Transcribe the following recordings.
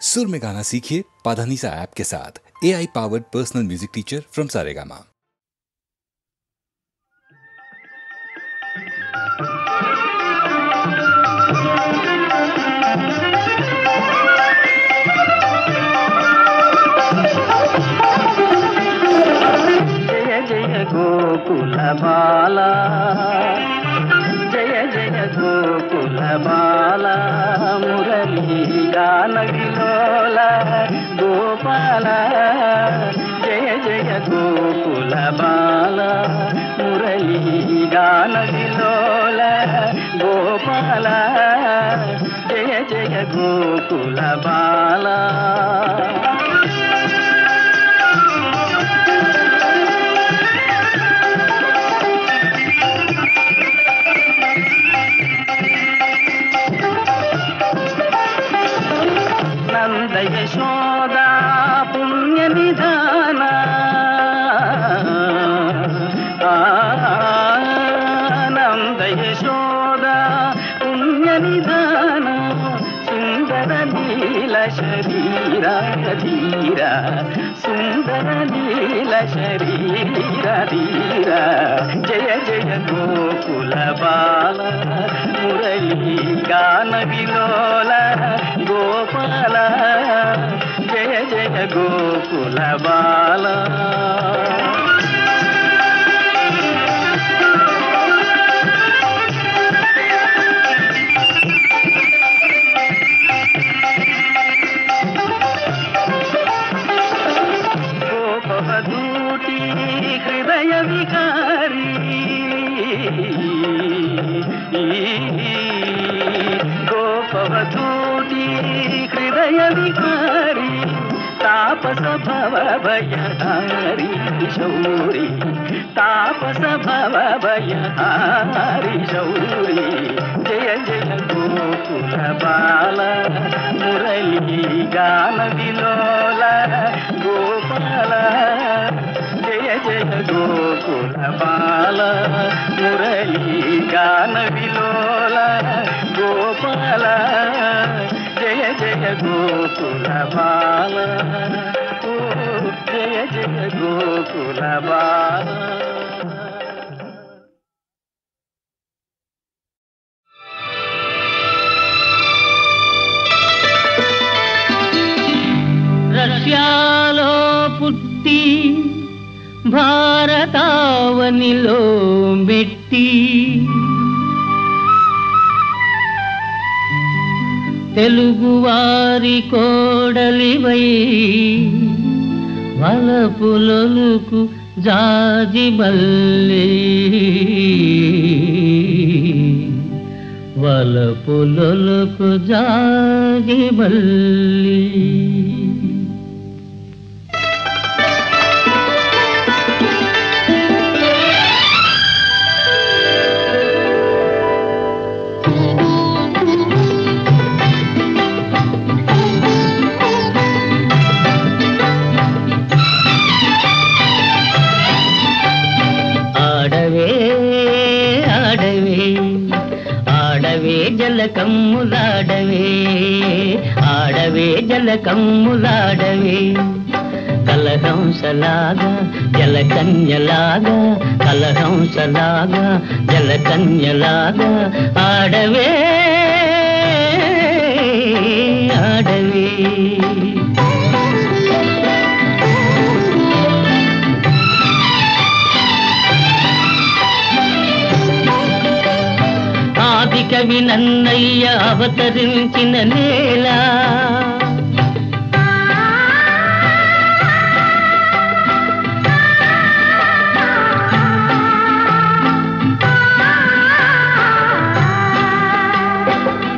सुर में गाना सीखिए पाधानीसा ऐप के साथ। AI powered personal music teacher from Saregama. जय जय गोकुल बाला, जय जय गोकुल बाला, मुरली गान विलोला गोपाला। जय जय गोकुल बाला, मुरली गान विलोला गोपाला। जय जय गोकुल बाला। नंद यशोदा पुण्य निधान, नंद यशोदा पुण्य निधान, सुंदर लीला शरीरा धीरा, सुंदर लीला शरीरा धीरा। जय जय गोकुल बाला, मुरली गान विलोला गोपाला। जय जय गोकुल बाला। गोपवधूटी हृदय विकारी, गोपवधूटी हृदय विकारी, तापस भव भयहारी शौरी, तापस भव भयहारी शौरी। जय जय गोकुल बाला, मुरली गान विलोला गोपाला। जय जय गोकुल बाला, मुरली गान विलोला गोपाला। जय जय गोकुल बाला, ओ जय जय गोकुल बाला। రష్యాలో పుట్టి భారతావనిలో మెట్టి, తెలుగువారి కోడలివై వలపులొలుకు జాజిమల్లె, వలపులొలుకు జాజిమల్లె। జలకమ్ములాడవే ఆడవే, జలకమ్ములాడవే, కలహంసలాగా జలకన్యలాగా, కలహంసలాగా జలకన్యలాగా ఆడవే ఆడవే। ఆదికవి నన్నయ్య అవతరించిన నేల,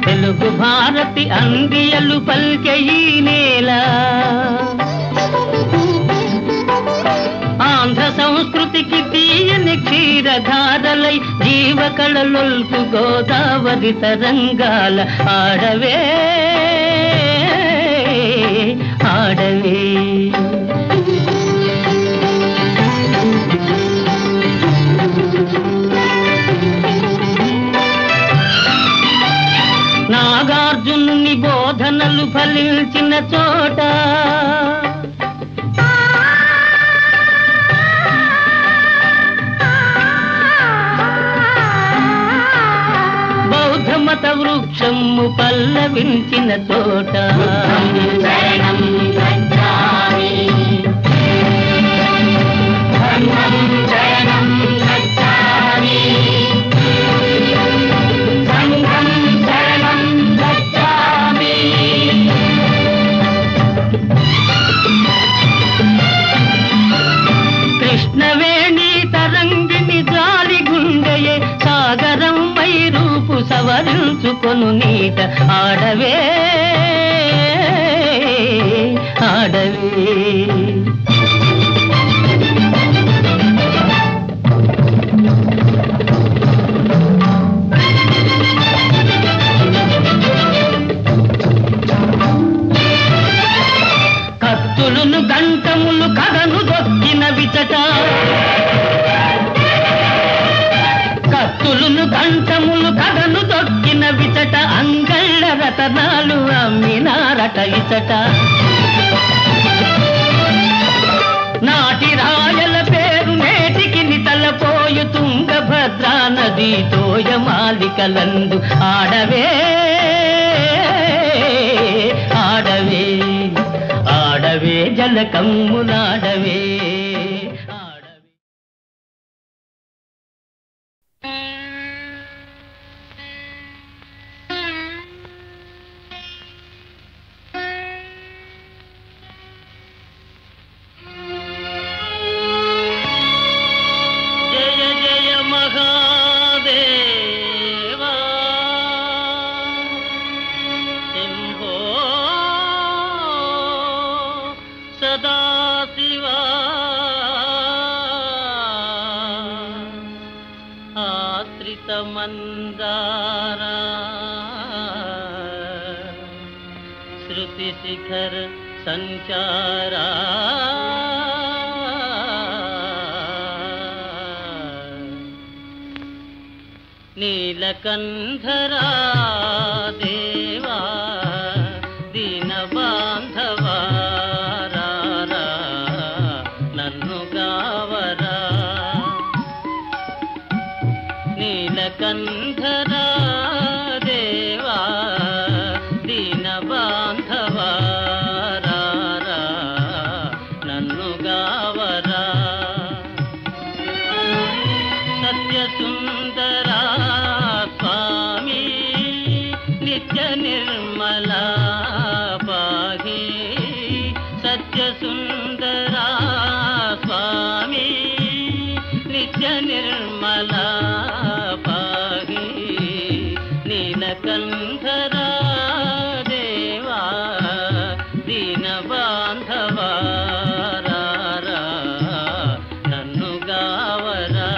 తెలుగు భారతి అందియలు పల్కె ఈ నేల, ఆంధ్ర సంస్కృతికి తీయని క్షీరధారలై జీవకళలొల్కు గోదావరి తరంగాల ఆడవే ఆడవే। నాగార్జునుని బోధనలు ఫలించి దొక్కిన చోట బౌద్ధమత వృక్షము పల్లవించిన చోట కృష్ణవేణి తరంగిణి జాలి గుండెయే సాగరం పై రూపు సవరించుకొను నీట ఆడవే ఆడవే కత్తులును గంటములు కథను దొక్కిన విచట కత్తులును గంటములు కథను దొక్కిన విచట అంగళ్ళ రతనాలు అమ్మినారట ఇచట నాటి రాయల పేరు నేటికి నితలపోయు తుంగభద్రా నది తోయమాలికలందు ఆడవే ఆడవే ఆడవే జలకమ్ములాడవే జయ జయ మహాదేవా శంభో సదాశివా ఆశ్రితమందారా శృతిశిఖర సంచారా నీలకంధరా దేవా దీనబాంధవా రారా నన్ను గావరా నీలకంధరా దేవా దీనబాంధవా రారా నన్ను గావరా సత్యసుందరా స్వామి నిత్య నిర్మలా పాహి సత్యసుందరా స్వామి నిత్య నిర్మలా పాహి నీలకంధరా దేవా దీనబాంధవా రారా నన్ను గావరా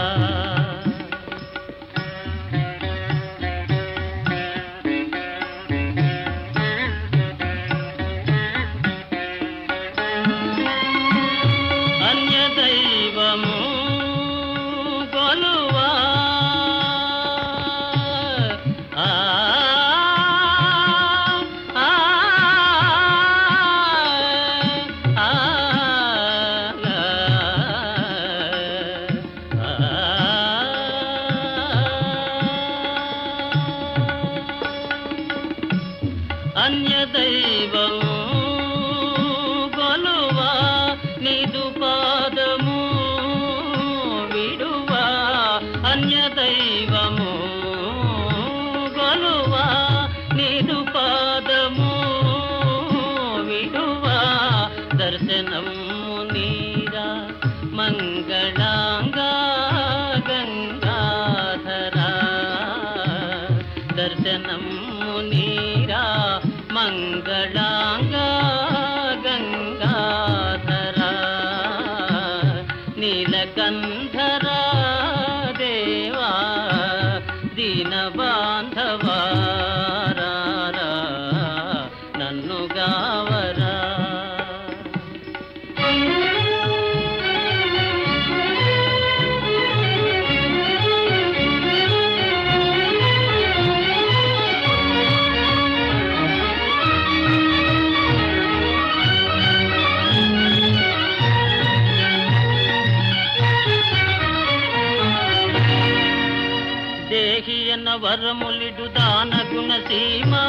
వరములిడు దాన గుణసీమా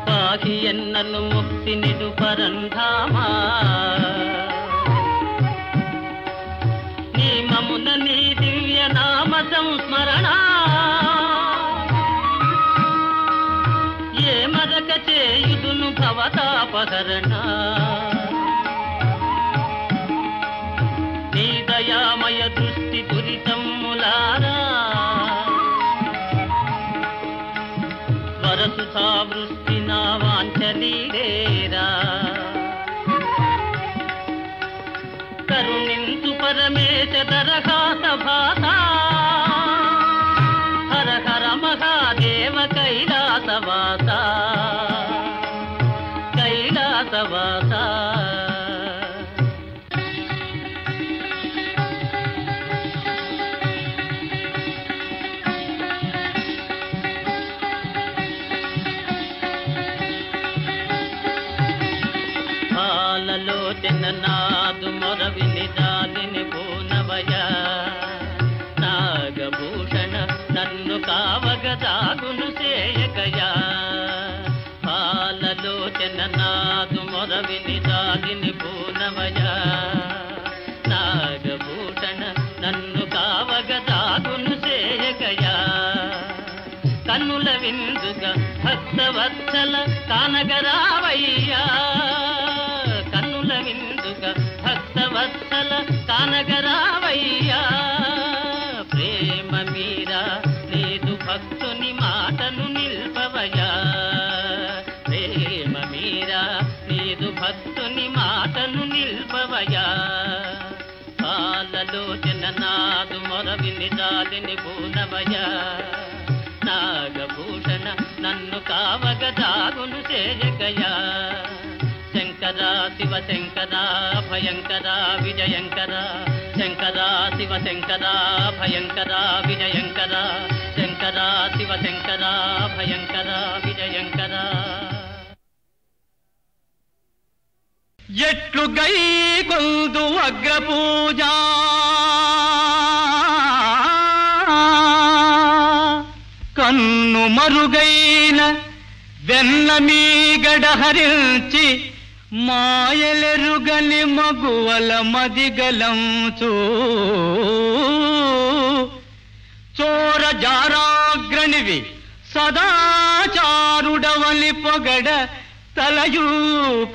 పాహి ఎన్నను ముక్తి నిడు పరంధామా నీ మమున నీ దివ్య నామ సంస్మరణ ఏ మరక చేయుదును భవతాపహరణ నీ దయామయ దృష్టి దురితమ్ములారా వరసుధా వృష్టి నా వాంఛనీరేరా కరుణించు పరమేశ దరహాస భాస హర హర మహాదేవ కైలాసవాస కైలాసవాస నాదు మొరవిని దాలిని పూనవయ నాగభూషణ నన్ను కావగ దాగును చేయకయా పాలలోచన నాదు మొరవిని దాలిని పూనవయ నాగభూషణ నన్ను కావగ దాగును చేయకయా కన్నుల విందుగా భక్తవత్సల కానగరావయ్యా భక్తవత్సల కానగరావయ్యా ప్రేమ మీరా లేదు భక్తుని మాటను నిల్పవయా ప్రేమ మీరా లేదు భక్తుని మాటను నిల్పవయా పాలలోచన నాదు మొరవిని దాలిని పూనవయా నాగభూషణ నన్ను కావగ దాగును చేయకయా శంకర శివ శంకర భయంకర విజయంకర శంకర శివ శంకర భయంకర విజయంకర శంకర శివ శంకర భయంకర విజయంకర ఎట్లు గై గొందు అగ్రపూజ కన్ను మరుగైన వెన్న మీగడ హరించి మాయలెరుగని మగువల మదిగలంచు చోర జారాగ్రణివి సదాచారుడవలి పొగడ తలయూప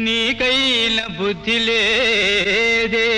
నీకైన బుద్ధి లేదే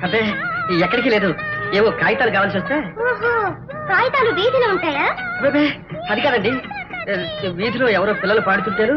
అదే ఎక్కడికి లేదు, ఏవో కాగితాలు కావాల్సి వస్తే. కాగితాలు వీధిలో ఉంటాయా? అదే అది కాదండి, వీధిలో ఎవరో పిల్లలు పాడుతుంటారు,